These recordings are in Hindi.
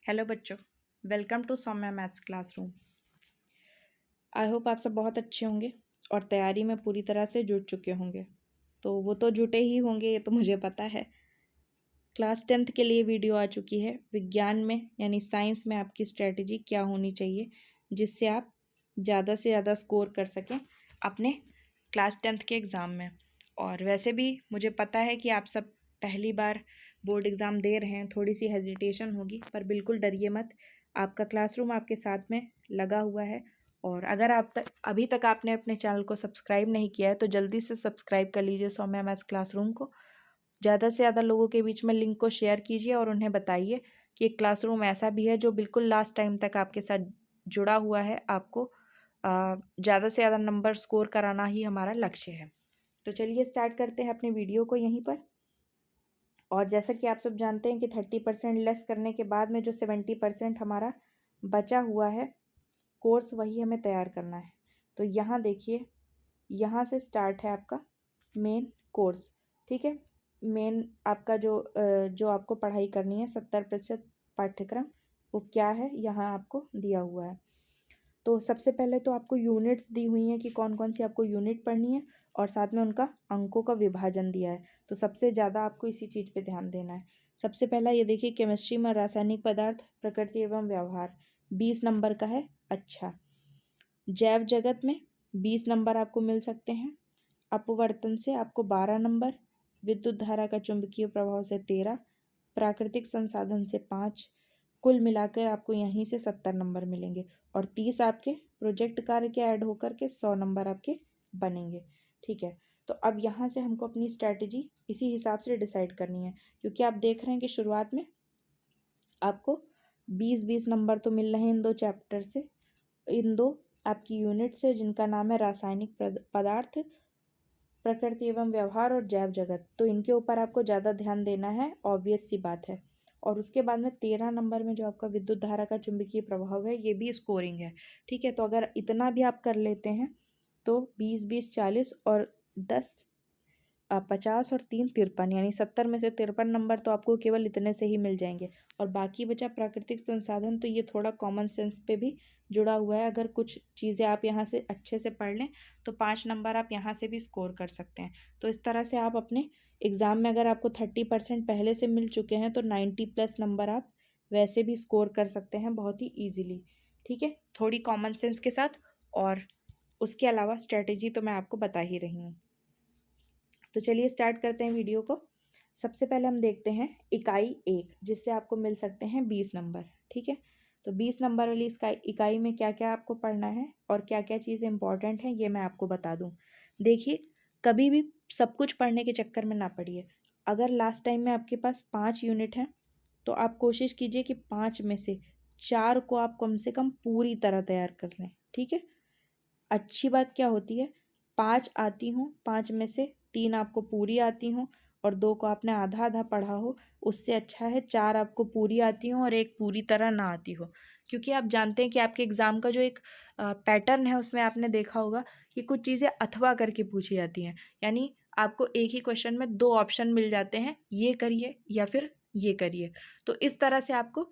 हेलो बच्चों, welcome to Soumya maths classroom. I hope आप सब बहुत अच्छे होंगे और तैयारी में पूरी तरह से जुट चुके होंगे। तो वो तो जुटे ही होंगे, ये तो मुझे पता है। क्लास 10th के लिए वीडियो आ चुकी है। विज्ञान में यानी साइंस में आपकी स्ट्रेटजी क्या होनी चाहिए जिससे आप ज़्यादा से ज़्यादा स्कोर कर सकें अपने क्लास 10th के एग्ज़ाम में। और वैसे भी मुझे पता है कि आप सब पहली बार बोर्ड एग्ज़ाम दे रहे हैं, थोड़ी सी हेजिटेशन होगी, पर बिल्कुल डरिए मत। आपका क्लासरूम आपके साथ में लगा हुआ है। और अगर अभी तक आपने अपने चैनल को सब्सक्राइब नहीं किया है तो जल्दी से सब्सक्राइब कर लीजिए सौम्या मैथ्स क्लासरूम को। ज़्यादा से ज़्यादा लोगों के बीच में लिंक को शेयर कीजिए और उन्हें बताइए कि एक क्लासरूम ऐसा भी है जो बिल्कुल लास्ट टाइम तक आपके साथ जुड़ा हुआ है। आपको ज़्यादा से ज़्यादा नंबर स्कोर कराना ही हमारा लक्ष्य है। तो चलिए स्टार्ट करते हैं अपने वीडियो को यहीं पर। और जैसा कि आप सब जानते हैं कि 30% लेस करने के बाद में जो 70% हमारा बचा हुआ है कोर्स, वही हमें तैयार करना है। तो यहाँ देखिए, यहाँ से स्टार्ट है आपका मेन कोर्स। ठीक है, मेन आपका जो आपको पढ़ाई करनी है 70% पाठ्यक्रम, वो क्या है यहाँ आपको दिया हुआ है। तो सबसे पहले तो आपको यूनिट्स दी हुई हैं कि कौन कौन सी आपको यूनिट पढ़नी है और साथ में उनका अंकों का विभाजन दिया है। तो सबसे ज़्यादा आपको इसी चीज़ पे ध्यान देना है। सबसे पहला ये देखिए, केमिस्ट्री में रासायनिक पदार्थ, प्रकृति एवं व्यवहार 20 नंबर का है। अच्छा, जैव जगत में 20 नंबर आपको मिल सकते हैं। अपवर्तन से आपको 12 नंबर, विद्युत धारा का चुंबकीय प्रभाव से 13, प्राकृतिक संसाधन से 5, कुल मिलाकर आपको यहीं से 70 नंबर मिलेंगे। और 30 आपके प्रोजेक्ट कार्य के ऐड होकर के 100 नंबर आपके बनेंगे। ठीक है, तो अब यहाँ से हमको अपनी स्ट्रैटेजी इसी हिसाब से डिसाइड करनी है, क्योंकि आप देख रहे हैं कि शुरुआत में आपको 20-20 नंबर तो मिल रहे हैं इन दो चैप्टर से, इन दो आपकी यूनिट से, जिनका नाम है रासायनिक पदार्थ, प्रकृति एवं व्यवहार और जैव जगत। तो इनके ऊपर आपको ज़्यादा ध्यान देना है, ऑब्वियस सी बात है। और उसके बाद में 13 नंबर में जो आपका विद्युत धारा का चुंबकीय प्रभाव है, ये भी स्कोरिंग है। ठीक है, तो अगर इतना भी आप कर लेते हैं तो 20-20 40 और 10 50 और 3 53, यानी 70 में से 53 नंबर तो आपको केवल इतने से ही मिल जाएंगे। और बाकी बचा प्राकृतिक संसाधन, तो ये थोड़ा कॉमन सेंस पे भी जुड़ा हुआ है। अगर कुछ चीज़ें आप यहाँ से अच्छे से पढ़ लें तो 5 नंबर आप यहाँ से भी स्कोर कर सकते हैं। तो इस तरह से आप अपने एग्ज़ाम में, अगर आपको 30% पहले से मिल चुके हैं तो 90+ नंबर आप वैसे भी स्कोर कर सकते हैं बहुत ही ईजीली। ठीक है, थोड़ी कॉमन सेंस के साथ। और उसके अलावा स्ट्रैटेजी तो मैं आपको बता ही रही हूँ। तो चलिए स्टार्ट करते हैं वीडियो को। सबसे पहले हम देखते हैं इकाई 1, जिससे आपको मिल सकते हैं 20 नंबर। ठीक है, तो 20 नंबर वाली इस इकाई में क्या क्या आपको पढ़ना है और क्या क्या चीज़ें इंपॉर्टेंट हैं, ये मैं आपको बता दूं। देखिए, कभी भी सब कुछ पढ़ने के चक्कर में ना पड़िए। अगर लास्ट टाइम में आपके पास 5 यूनिट हैं तो आप कोशिश कीजिए कि 5 में से 4 को आप कम से कम पूरी तरह तैयार कर लें। ठीक है, अच्छी बात क्या होती है, 5 आती हों, 5 में से 3 आपको पूरी आती हों और 2 को आपने आधा आधा पढ़ा हो, उससे अच्छा है 4 आपको पूरी आती हों और 1 पूरी तरह ना आती हो। क्योंकि आप जानते हैं कि आपके एग्ज़ाम का जो एक पैटर्न है, उसमें आपने देखा होगा कि कुछ चीज़ें अथवा करके पूछी जाती हैं। यानी आपको एक ही क्वेश्चन में 2 ऑप्शन मिल जाते हैं, ये करिए या फिर ये करिए। तो इस तरह से आपको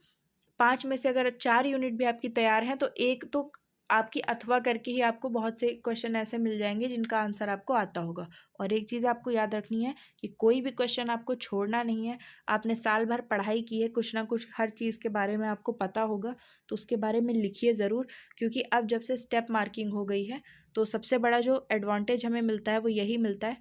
5 में से अगर 4 यूनिट भी आपकी तैयार हैं तो एक तो आपकी अथवा करके ही आपको बहुत से क्वेश्चन ऐसे मिल जाएंगे जिनका आंसर आपको आता होगा। और एक चीज़ आपको याद रखनी है कि कोई भी क्वेश्चन आपको छोड़ना नहीं है। आपने साल भर पढ़ाई की है, कुछ ना कुछ हर चीज़ के बारे में आपको पता होगा, तो उसके बारे में लिखिए ज़रूर। क्योंकि अब जब से स्टेप मार्किंग हो गई है तो सबसे बड़ा जो एडवांटेज हमें मिलता है वो यही मिलता है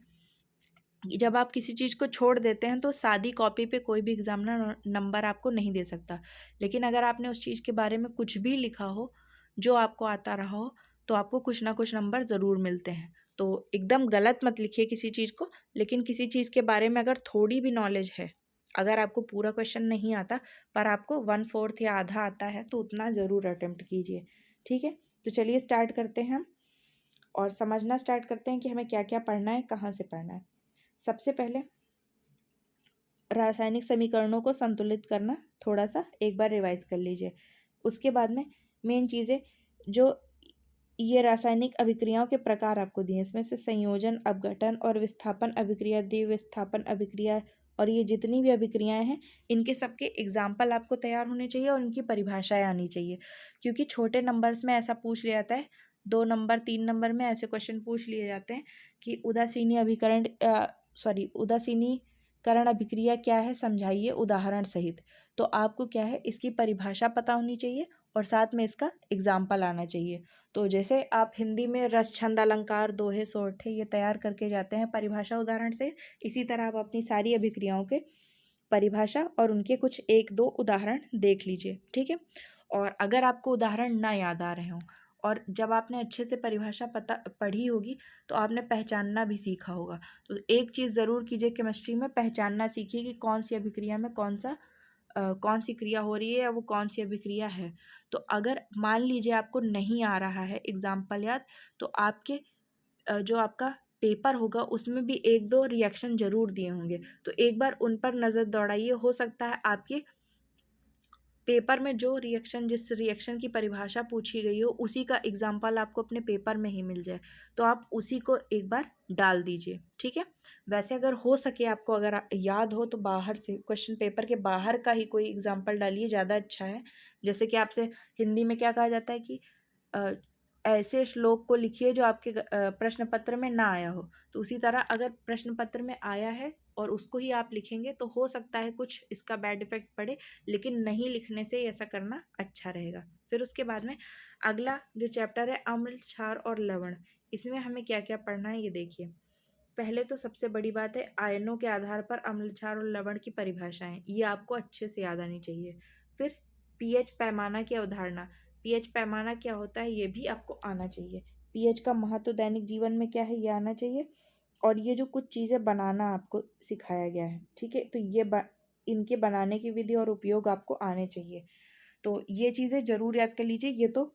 कि जब आप किसी चीज़ को छोड़ देते हैं तो सादी कॉपी पे कोई भी एग्जामिनर नंबर आपको नहीं दे सकता। लेकिन अगर आपने उस चीज़ के बारे में कुछ भी लिखा हो जो आपको आता रहा हो तो आपको कुछ ना कुछ नंबर ज़रूर मिलते हैं। तो एकदम गलत मत लिखिए किसी चीज़ को, लेकिन किसी चीज़ के बारे में अगर थोड़ी भी नॉलेज है, अगर आपको पूरा क्वेश्चन नहीं आता पर आपको 1/4 या आधा आता है, तो उतना ज़रूर अटेम्प्ट कीजिए। ठीक है, तो चलिए स्टार्ट करते हैं और समझना स्टार्ट करते हैं कि हमें क्या क्या पढ़ना है, कहाँ से पढ़ना है। सबसे पहले रासायनिक समीकरणों को संतुलित करना थोड़ा सा एक बार रिवाइज कर लीजिए। उसके बाद में मेन चीज़ें जो ये रासायनिक अभिक्रियाओं के प्रकार आपको दिए, इसमें से संयोजन, अपघटन और विस्थापन अभिक्रिया, द्विविस्थापन अभिक्रिया और ये जितनी भी अभिक्रियाएं हैं इनके सबके एग्जाम्पल आपको तैयार होने चाहिए और इनकी परिभाषाएं आनी चाहिए, क्योंकि छोटे नंबर्स में ऐसा पूछ लिया जाता है, 2 नंबर 3 नंबर में ऐसे क्वेश्चन पूछ लिए जाते हैं कि उदासीनीकरण अभिक्रिया क्या है समझाइए उदाहरण सहित। तो आपको क्या है, इसकी परिभाषा पता होनी चाहिए और साथ में इसका एग्जाम्पल आना चाहिए। तो जैसे आप हिंदी में रस छंद अलंकार दोहे सोरठे ये तैयार करके जाते हैं परिभाषा उदाहरण से, इसी तरह आप अपनी सारी अभिक्रियाओं के परिभाषा और उनके कुछ 1-2 उदाहरण देख लीजिए, ठीक है। और अगर आपको उदाहरण ना याद आ रहे हों और जब आपने अच्छे से परिभाषा पढ़ी होगी तो आपने पहचानना भी सीखा होगा। तो एक चीज़ ज़रूर कीजिए केमिस्ट्री में, पहचानना सीखिए कि कौन सी अभिक्रिया में कौन सी क्रिया हो रही है या वो कौन सी अभिक्रिया है। तो अगर मान लीजिए आपको नहीं आ रहा है एग्जाम्पल याद, तो आपके जो आपका पेपर होगा उसमें भी 1-2 रिएक्शन ज़रूर दिए होंगे, तो एक बार उन पर नज़र दौड़ाइए। हो सकता है आपके पेपर में जिस रिएक्शन की परिभाषा पूछी गई हो उसी का एग्जाम्पल आपको अपने पेपर में ही मिल जाए, तो आप उसी को एक बार डाल दीजिए, ठीक है। वैसे अगर हो सके आपको अगर याद हो तो बाहर से क्वेश्चन पेपर के बाहर का ही कोई एग्जाम्पल डालिए, ज़्यादा अच्छा है। जैसे कि आपसे हिंदी में क्या कहा जाता है कि ऐसे श्लोक को लिखिए जो आपके प्रश्न पत्र में ना आया हो, तो उसी तरह अगर प्रश्न पत्र में आया है और उसको ही आप लिखेंगे तो हो सकता है कुछ इसका बैड इफेक्ट पड़े, लेकिन नहीं लिखने से ऐसा करना अच्छा रहेगा। फिर उसके बाद में अगला जो चैप्टर है अम्ल क्षार और लवण, इसमें हमें क्या क्या पढ़ना है ये देखिए। पहले तो सबसे बड़ी बात है आयनों के आधार पर अम्ल क्षार और लवण की परिभाषाएं, ये आपको अच्छे से याद आनी चाहिए। फिर पीएच पैमाना की अवधारणा, पीएच पैमाना क्या होता है ये भी आपको आना चाहिए। पीएच का महत्व दैनिक जीवन में क्या है ये आना चाहिए। और ये जो कुछ चीज़ें बनाना आपको सिखाया गया है, ठीक है, तो इनके बनाने की विधि और उपयोग आपको आने चाहिए। तो ये चीज़ें ज़रूर याद कर लीजिए। ये तो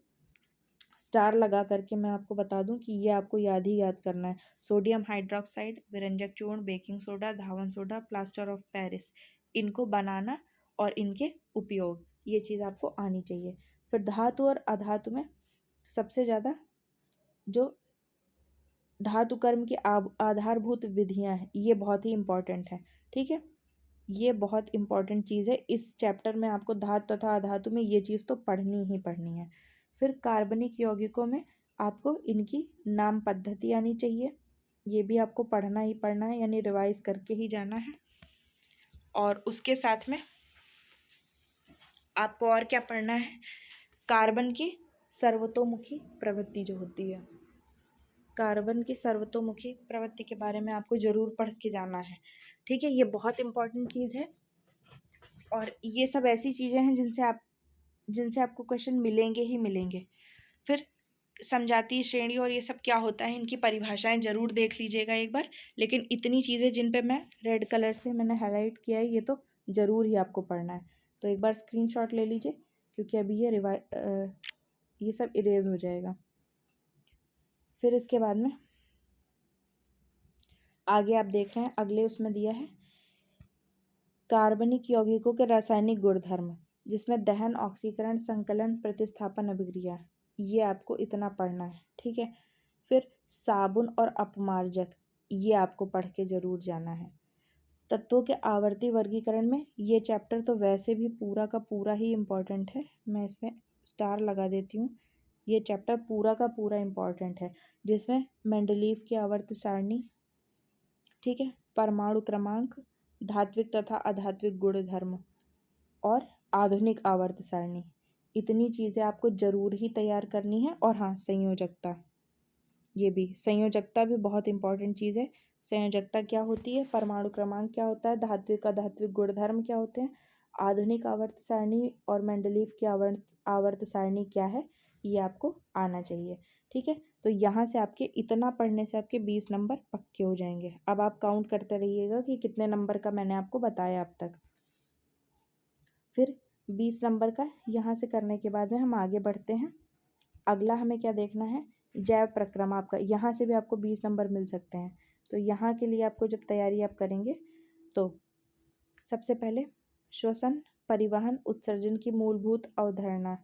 स्टार लगा करके मैं आपको बता दूं कि ये आपको याद करना है। सोडियम हाइड्रोक्साइड, विरंजक चूर्ण, baking soda, Dhawan soda, plaster of Paris, इनको बनाना और इनके उपयोग, ये चीज़ आपको आनी चाहिए। फिर धातु और अधातु में सबसे ज़्यादा जो धातु कर्म की आधारभूत विधियां हैं ये बहुत ही इम्पॉर्टेंट है, ठीक है। ये बहुत इम्पॉर्टेंट चीज़ है, इस चैप्टर में आपको धातु तथा अधातु में ये चीज़ तो पढ़नी ही पढ़नी है। फिर कार्बनिक यौगिकों में आपको इनकी नाम पद्धति आनी चाहिए, ये भी आपको पढ़ना ही पढ़ना है, यानी रिवाइज करके ही जाना है। और उसके साथ में आपको और क्या पढ़ना है, कार्बन की सर्वतोमुखी प्रवृत्ति जो होती है, कार्बन की सर्वतोमुखी प्रवृत्ति के बारे में आपको ज़रूर पढ़ के जाना है, ठीक है। ये बहुत इम्पॉर्टेंट चीज़ है और ये सब ऐसी चीज़ें हैं जिनसे आपको क्वेश्चन मिलेंगे ही मिलेंगे। फिर समजातीय श्रेणी और ये सब क्या होता है इनकी परिभाषाएं ज़रूर देख लीजिएगा एक बार, लेकिन इतनी चीज़ें जिन पे मैं रेड कलर से मैंने हाईलाइट किया है ये तो ज़रूर ही आपको पढ़ना है। तो एक बार स्क्रीनशॉट ले लीजिए, क्योंकि अभी ये सब इरेज हो जाएगा। फिर इसके बाद में आगे आप देख रहे हैं अगले उसमें दिया है कार्बनिक यौगिकों के रासायनिक गुणधर्म, जिसमें दहन, ऑक्सीकरण, संकलन, प्रतिस्थापन अभिक्रिया, ये आपको इतना पढ़ना है, ठीक है। फिर साबुन और अपमार्जक, ये आपको पढ़ के ज़रूर जाना है। तत्वों के आवर्ती वर्गीकरण में ये चैप्टर तो वैसे भी पूरा का पूरा ही इम्पॉर्टेंट है, मैं इसमें स्टार लगा देती हूँ। ये चैप्टर पूरा का पूरा इम्पॉर्टेंट है, जिसमें मेंडलीव की आवर्त सारणी, ठीक है, परमाणु क्रमांक, धात्विक तथा अधात्विक गुणधर्म और आधुनिक आवर्त सारणी, इतनी चीज़ें आपको ज़रूर ही तैयार करनी है। और हाँ, संयोजकता, ये भी संयोजकता भी बहुत इंपॉर्टेंट चीज़ है। संयोजकता क्या होती है, परमाणु क्रमांक क्या होता है, धात्विक अधात्विक गुणधर्म क्या होते हैं, आधुनिक आवर्त सारणी और मेंडलीव की आवर्त सारणी क्या है, ये आपको आना चाहिए, ठीक है। तो यहाँ से आपके इतना पढ़ने से आपके 20 नंबर पक्के हो जाएंगे। अब आप काउंट करते रहिएगा कि कितने नंबर का मैंने आपको बताया अब तक। फिर 20 नंबर का यहाँ से करने के बाद में हम आगे बढ़ते हैं। अगला हमें क्या देखना है, जैव प्रक्रम, आपका यहाँ से भी आपको 20 नंबर मिल सकते हैं। तो यहाँ के लिए आपको जब तैयारी आप करेंगे तो सबसे पहले श्वसन, परिवहन, उत्सर्जन की मूलभूत अवधारणा,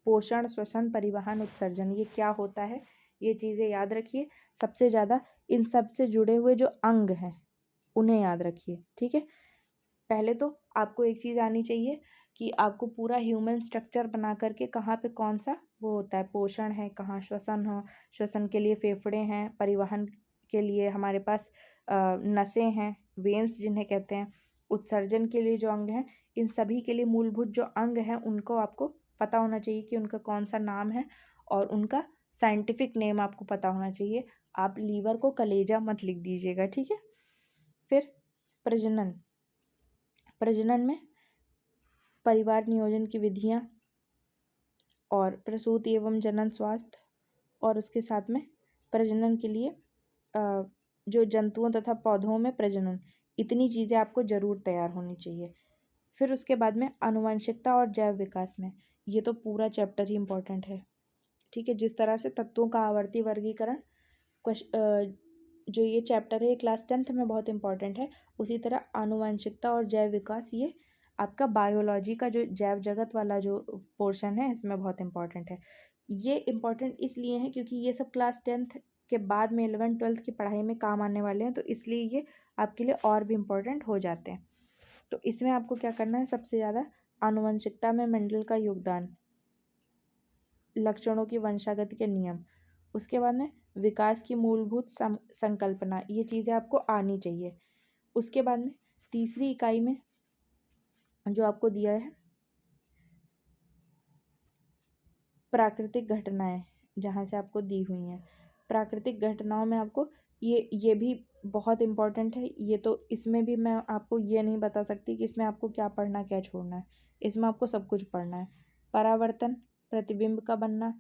पोषण, श्वसन, परिवहन, उत्सर्जन, ये क्या होता है ये चीज़ें याद रखिए। सबसे ज़्यादा इन सब से जुड़े हुए जो अंग हैं उन्हें याद रखिए, ठीक है। पहले तो आपको एक चीज़ आनी चाहिए कि आपको पूरा ह्यूमन स्ट्रक्चर बना करके कहाँ पे कौन सा वो होता है, पोषण है, कहाँ श्वसन हो, श्वसन के लिए फेफड़े हैं, परिवहन के लिए हमारे पास नसें हैं, वेन्स जिन्हें कहते हैं, उत्सर्जन के लिए जो अंग हैं, इन सभी के लिए मूलभूत जो अंग हैं उनको आपको पता होना चाहिए कि उनका कौन सा नाम है और उनका साइंटिफिक नेम आपको पता होना चाहिए। आप लीवर को कलेजा मत लिख दीजिएगा, ठीक है। फिर प्रजनन, प्रजनन में परिवार नियोजन की विधियाँ और प्रसूति एवं जनन स्वास्थ्य, और उसके साथ में प्रजनन के लिए जो जंतुओं तथा पौधों में प्रजनन, इतनी चीज़ें आपको ज़रूर तैयार होनी चाहिए। फिर उसके बाद में आनुवंशिकता और जैव विकास में, ये तो पूरा चैप्टर ही इम्पोर्टेंट है, ठीक है। जिस तरह से तत्वों का आवर्ती वर्गीकरण जो ये चैप्टर है ये क्लास 10th में बहुत इंपॉर्टेंट है, उसी तरह आनुवंशिकता और जैव विकास ये आपका बायोलॉजी का जो जैव जगत वाला जो पोर्शन है इसमें बहुत इंपॉर्टेंट है। ये इम्पॉर्टेंट इसलिए है क्योंकि ये सब क्लास 10th के बाद में 11th-12th की पढ़ाई में काम आने वाले हैं, तो इसलिए ये आपके लिए और भी इम्पोर्टेंट हो जाते हैं। तो इसमें आपको क्या करना है, सबसे ज़्यादा आनुवंशिकता में मेंडल का योगदान, लक्षणों की वंशागति के नियम, उसके बाद में विकास की मूलभूत संकल्पना, ये चीज़ें आपको आनी चाहिए। उसके बाद में तीसरी इकाई में जो आपको दिया है प्राकृतिक घटनाएं, जहाँ से आपको दी हुई हैं, प्राकृतिक घटनाओं में आपको ये भी बहुत इम्पोर्टेंट है। ये तो इसमें भी मैं आपको ये नहीं बता सकती कि इसमें आपको क्या पढ़ना क्या छोड़ना है, इसमें आपको सब कुछ पढ़ना है। परावर्तन, प्रतिबिंब का बनना,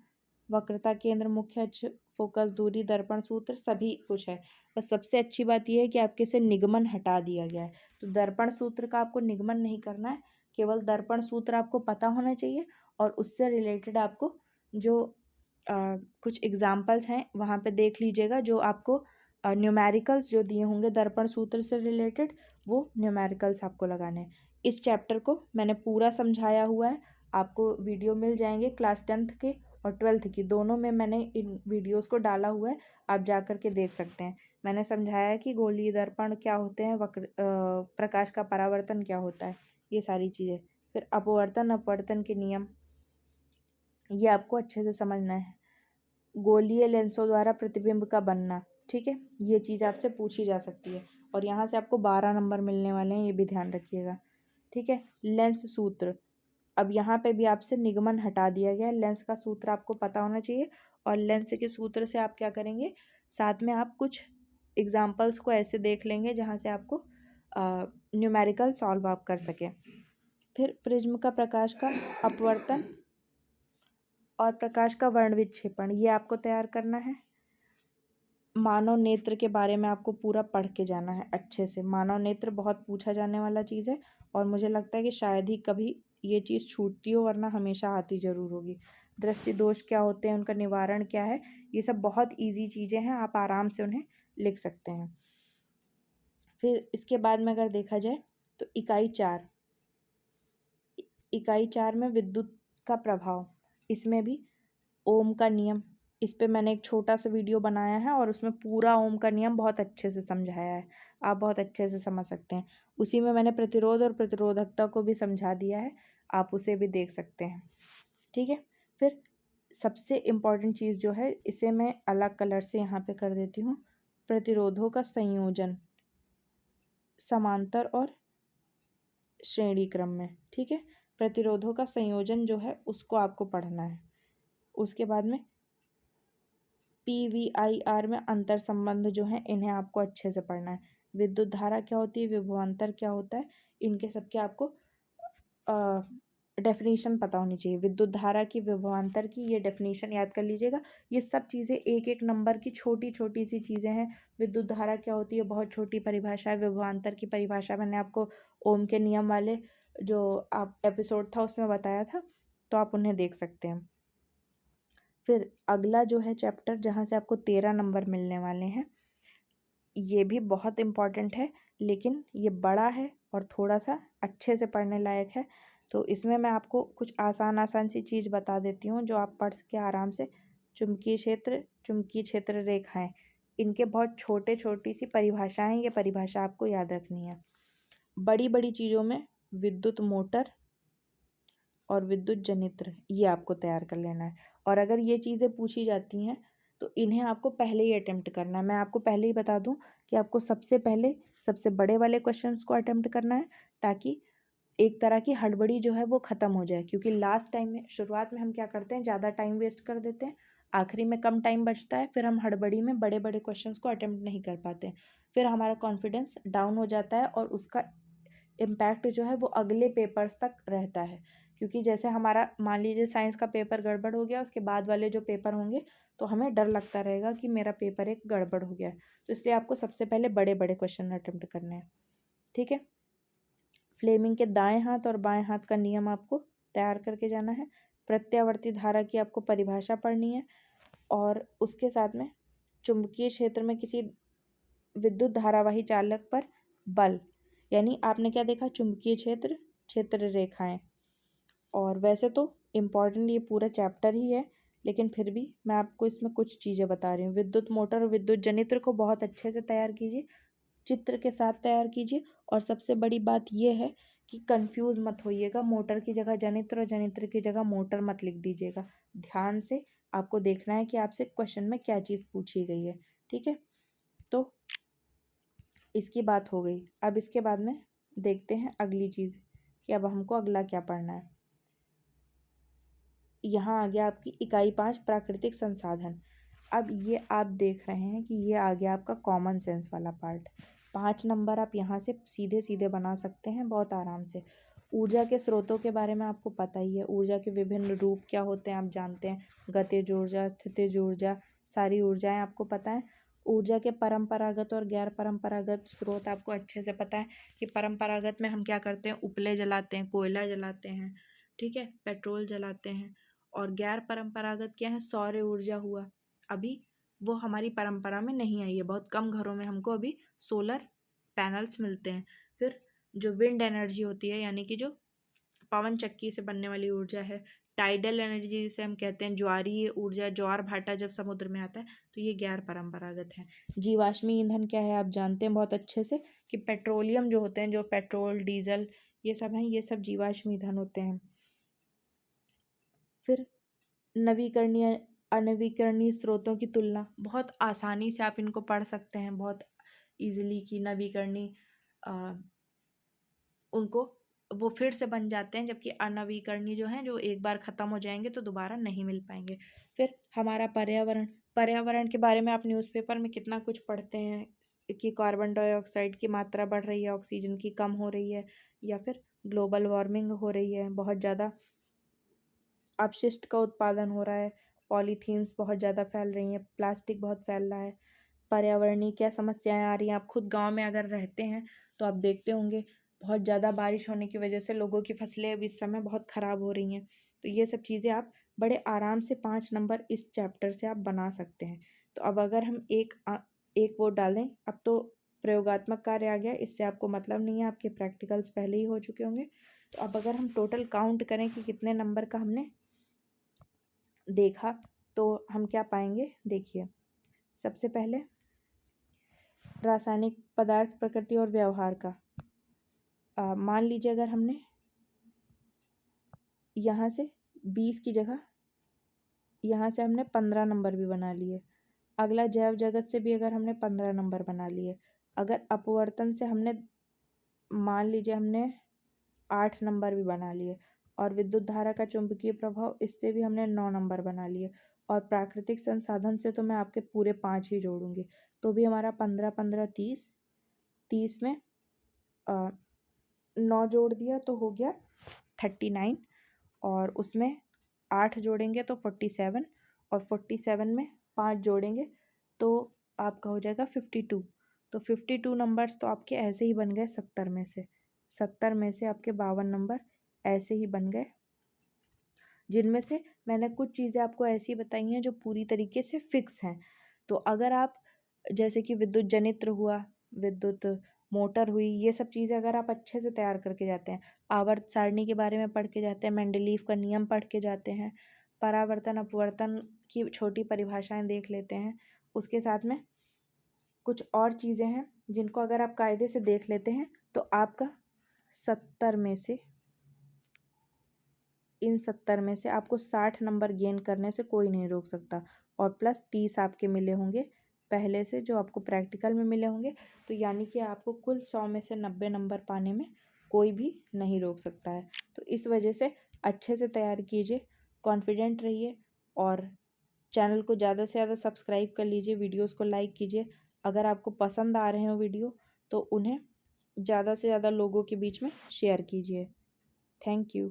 वक्रता केंद्र, मुख्य अक्ष, फोकस, दूरी, दर्पण सूत्र, सभी कुछ है। बस सबसे अच्छी बात यह है कि आपके से निगमन हटा दिया गया है, तो दर्पण सूत्र का आपको निगमन नहीं करना है, केवल दर्पण सूत्र आपको पता होना चाहिए और उससे रिलेटेड आपको जो कुछ एग्जाम्पल्स हैं वहाँ पे देख लीजिएगा, जो आपको न्यूमेरिकल्स जो दिए होंगे दर्पण सूत्र से रिलेटेड, वो न्यूमेरिकल्स आपको लगाने हैं। इस चैप्टर को मैंने पूरा समझाया हुआ है, आपको वीडियो मिल जाएंगे क्लास 10th के और 12th की, दोनों में मैंने इन वीडियोस को डाला हुआ है, आप जा कर के देख सकते हैं। मैंने समझाया कि गोलीय दर्पण क्या होते हैं, प्रकाश का परावर्तन क्या होता है, ये सारी चीज़ें। फिर अपवर्तन अपवर्तन के नियम, ये आपको अच्छे से समझना है। गोलीय लेंसों द्वारा प्रतिबिंब का बनना, ठीक है, ये चीज़ आपसे पूछी जा सकती है और यहाँ से आपको 12 नंबर मिलने वाले हैं, ये भी ध्यान रखिएगा, ठीक है। लेंस सूत्र, अब यहाँ पे भी आपसे निगमन हटा दिया गया है, लेंस का सूत्र आपको पता होना चाहिए और लेंस के सूत्र से आप क्या करेंगे, साथ में आप कुछ एग्जाम्पल्स को ऐसे देख लेंगे जहाँ से आपको न्यूमेरिकल सॉल्व आप कर सकें। फिर प्रिज्म का प्रकाश का अपवर्तन और प्रकाश का वर्ण विक्षेपण, ये आपको तैयार करना है। मानव नेत्र के बारे में आपको पूरा पढ़ के जाना है अच्छे से, मानव नेत्र बहुत पूछा जाने वाला चीज़ है और मुझे लगता है कि शायद ही कभी ये चीज़ छूटती हो, वरना हमेशा आती ज़रूर होगी। दृष्टि दोष क्या होते हैं, उनका निवारण क्या है, ये सब बहुत ईजी चीज़ें हैं, आप आराम से उन्हें लिख सकते हैं। फिर इसके बाद में अगर देखा जाए तो इकाई 4 में विद्युत का प्रभाव, इसमें भी ओम का नियम, इस पे मैंने एक छोटा सा वीडियो बनाया है और उसमें पूरा ओम का नियम बहुत अच्छे से समझाया है, आप बहुत अच्छे से समझ सकते हैं। उसी में मैंने प्रतिरोध और प्रतिरोधकता को भी समझा दिया है, आप उसे भी देख सकते हैं, ठीक है। फिर सबसे इम्पॉर्टेंट चीज़ जो है, इसे मैं अलग कलर से यहाँ पे कर देती हूँ, प्रतिरोधों का संयोजन समांतर और श्रेणी क्रम में, ठीक है। प्रतिरोधों का संयोजन जो है उसको आपको पढ़ना है। उसके बाद में PVIR में अंतर संबंध जो है इन्हें आपको अच्छे से पढ़ना है। विद्युत धारा क्या होती है, विभवांतर क्या होता है, इनके सबके आपको डेफिनेशन पता होनी चाहिए। विद्युत धारा की, विभवांतर की, ये डेफिनेशन याद कर लीजिएगा। ये सब चीज़ें एक एक नंबर की छोटी छोटी सी चीज़ें हैं। विद्युत धारा क्या होती है, बहुत छोटी परिभाषा है। विभवांतर की परिभाषा मैंने आपको ओम के नियम वाले जो आप एपिसोड था उसमें बताया था, तो आप उन्हें देख सकते हैं। फिर अगला जो है चैप्टर, जहाँ से आपको 13 नंबर मिलने वाले हैं, ये भी बहुत इम्पॉर्टेंट है, लेकिन ये बड़ा है और थोड़ा सा अच्छे से पढ़ने लायक है। तो इसमें मैं आपको कुछ आसान सी चीज़ बता देती हूँ जो आप पढ़ सके आराम से। चुंबकीय क्षेत्र रेखाएं, इनके बहुत छोटी सी परिभाषाएं, ये परिभाषा आपको याद रखनी है। बड़ी बड़ी चीज़ों में विद्युत मोटर और विद्युत जनित्र ये आपको तैयार कर लेना है। और अगर ये चीज़ें पूछी जाती हैं तो इन्हें आपको पहले ही अटेम्प्ट करना है। मैं आपको पहले ही बता दूं कि आपको सबसे पहले सबसे बड़े वाले क्वेश्चंस को अटेम्प्ट करना है, ताकि एक तरह की हड़बड़ी जो है वो ख़त्म हो जाए। क्योंकि लास्ट टाइम में, शुरुआत में हम क्या करते हैं, ज़्यादा टाइम वेस्ट कर देते हैं, आखिरी में कम टाइम बचता है, फिर हम हड़बड़ी में बड़े बड़े क्वेश्चंस को अटेम्प्ट नहीं कर पाते, फिर हमारा कॉन्फिडेंस डाउन हो जाता है और उसका इम्पैक्ट जो है वो अगले पेपर्स तक रहता है। क्योंकि जैसे हमारा मान लीजिए साइंस का पेपर गड़बड़ हो गया, उसके बाद वाले जो पेपर होंगे तो हमें डर लगता रहेगा कि मेरा पेपर एक गड़बड़ हो गया है। तो इसलिए आपको सबसे पहले बड़े बड़े क्वेश्चन अटेम्प्ट करने हैं। ठीक है। फ्लेमिंग के दाएं हाथ और बाएं हाथ का नियम आपको तैयार करके जाना है। प्रत्यावर्ती धारा की आपको परिभाषा पढ़नी है, और उसके साथ में चुंबकीय क्षेत्र में किसी विद्युत धारावाही चालक पर बल, यानी आपने क्या देखा, चुंबकीय क्षेत्र, क्षेत्र रेखाएं। और वैसे तो इम्पॉर्टेंट ये पूरा चैप्टर ही है, लेकिन फिर भी मैं आपको इसमें कुछ चीज़ें बता रही हूँ। विद्युत मोटर और विद्युत जनित्र को बहुत अच्छे से तैयार कीजिए, चित्र के साथ तैयार कीजिए। और सबसे बड़ी बात यह है कि कंफ्यूज मत होइएगा, मोटर की जगह जनित्र और जनित्र की जगह मोटर मत लिख दीजिएगा। ध्यान से आपको देखना है कि आपसे क्वेश्चन में क्या चीज़ पूछी गई है। ठीक है, तो इसकी बात हो गई। अब इसके बाद में देखते हैं अगली चीज़ कि अब हमको अगला क्या पढ़ना है। यहाँ आ गया आपकी इकाई 5 प्राकृतिक संसाधन। अब ये आप देख रहे हैं कि ये आ गया आपका कॉमन सेंस वाला पार्ट। 5 नंबर आप यहाँ से सीधे सीधे बना सकते हैं बहुत आराम से। ऊर्जा के स्रोतों के बारे में आपको पता ही है, ऊर्जा के विभिन्न रूप क्या होते हैं आप जानते हैं, गतिज ऊर्जा, स्थितिज ऊर्जा, सारी ऊर्जाएं आपको पता है। ऊर्जा के परंपरागत और गैर परंपरागत स्रोत आपको अच्छे से पता है कि परंपरागत में हम क्या करते हैं, उपले जलाते हैं, कोयला जलाते हैं, ठीक है, पेट्रोल जलाते हैं। और गैर परंपरागत क्या है, सौर ऊर्जा हुआ। अभी वो हमारी परंपरा में नहीं आई है, बहुत कम घरों में हमको अभी सोलर पैनल्स मिलते हैं। फिर जो विंड एनर्जी होती है, यानी कि जो पवन चक्की से बनने वाली ऊर्जा है, टाइडल एनर्जी जिसे हम कहते हैं, ज्वारीय ऊर्जा, ज्वार भाटा जब समुद्र में आता है, तो ये गैर परंपरागत है। जीवाश्मी ईंधन क्या है आप जानते हैं बहुत अच्छे से कि पेट्रोलियम जो होते हैं, जो पेट्रोल डीजल ये सब हैं, ये सब जीवाश्मी ईंधन होते हैं। फिर नवीकरणीय अनवीकरणीय स्रोतों की तुलना, बहुत आसानी से आप इनको पढ़ सकते हैं बहुत इजीली कि नवीकरणीय उनको वो फिर से बन जाते हैं, जबकि अनवीकरणीय जो हैं जो एक बार ख़त्म हो जाएंगे तो दोबारा नहीं मिल पाएंगे। फिर हमारा पर्यावरण, पर्यावरण के बारे में आप न्यूज़पेपर में कितना कुछ पढ़ते हैं कि कार्बन डाइऑक्साइड की मात्रा बढ़ रही है, ऑक्सीजन की कम हो रही है, या फिर ग्लोबल वार्मिंग हो रही है, बहुत ज़्यादा अपशिष्ट का उत्पादन हो रहा है, पॉलीथीन्स बहुत ज़्यादा फैल रही हैं, प्लास्टिक बहुत फैल रहा है। पर्यावरणीय क्या समस्याएं आ रही हैं, आप खुद गांव में अगर रहते हैं तो आप देखते होंगे बहुत ज़्यादा बारिश होने की वजह से लोगों की फसलें अब इस समय बहुत ख़राब हो रही हैं। तो ये सब चीज़ें आप बड़े आराम से 5 नंबर इस चैप्टर से आप बना सकते हैं। तो अब अगर हम एक वो डाल दें, अब तो प्रयोगात्मक कार्य आ गया, इससे आपको मतलब नहीं है, आपके प्रैक्टिकल्स पहले ही हो चुके होंगे। तो अब अगर हम टोटल काउंट करें कि कितने नंबर का हमने देखा, तो हम क्या पाएंगे, देखिए। सबसे पहले रासायनिक पदार्थ, प्रकृति और व्यवहार का, मान लीजिए अगर हमने यहाँ से 20 की जगह यहाँ से हमने 15 नंबर भी बना लिए। अगला जैव जगत से भी अगर हमने 15 नंबर बना लिए। अगर अपवर्तन से हमने मान लीजिए हमने 8 नंबर भी बना लिए। और विद्युत धारा का चुंबकीय प्रभाव, इससे भी हमने 9 नंबर बना लिए। और प्राकृतिक संसाधन से तो मैं आपके पूरे 5 ही जोड़ूंगी, तो भी हमारा 15 15 30, 30 में 9 जोड़ दिया तो हो गया 39, और उसमें 8 जोड़ेंगे तो 47, और 47 में 5 जोड़ेंगे तो आपका हो जाएगा 52। तो 52 नंबर्स तो आपके ऐसे ही बन गए 70 में से। 70 में से आपके 52 नंबर ऐसे ही बन गए, जिनमें से मैंने कुछ चीज़ें आपको ऐसी बताई हैं जो पूरी तरीके से फिक्स हैं। तो अगर आप, जैसे कि विद्युत जनित्र हुआ, विद्युत मोटर हुई, ये सब चीज़ें अगर आप अच्छे से तैयार करके जाते हैं, आवर्त सारणी के बारे में पढ़ के जाते हैं, मेंडलीव का नियम पढ़ के जाते हैं, परावर्तन अपवर्तन की छोटी परिभाषाएं देख लेते हैं, उसके साथ में कुछ और चीज़ें हैं जिनको अगर आप कायदे से देख लेते हैं तो आपका 70 में से आपको 60 नंबर गेन करने से कोई नहीं रोक सकता, और प्लस 30 आपके मिले होंगे पहले से जो आपको प्रैक्टिकल में मिले होंगे। तो यानी कि आपको कुल 100 में से 90 नंबर पाने में कोई भी नहीं रोक सकता है। तो इस वजह से अच्छे से तैयार कीजिए, कॉन्फिडेंट रहिए, और चैनल को ज़्यादा से ज़्यादा सब्सक्राइब कर लीजिए, वीडियोस को लाइक कीजिए। अगर आपको पसंद आ रहे हो वीडियो तो उन्हें ज़्यादा से ज़्यादा लोगों के बीच में शेयर कीजिए। Thank you.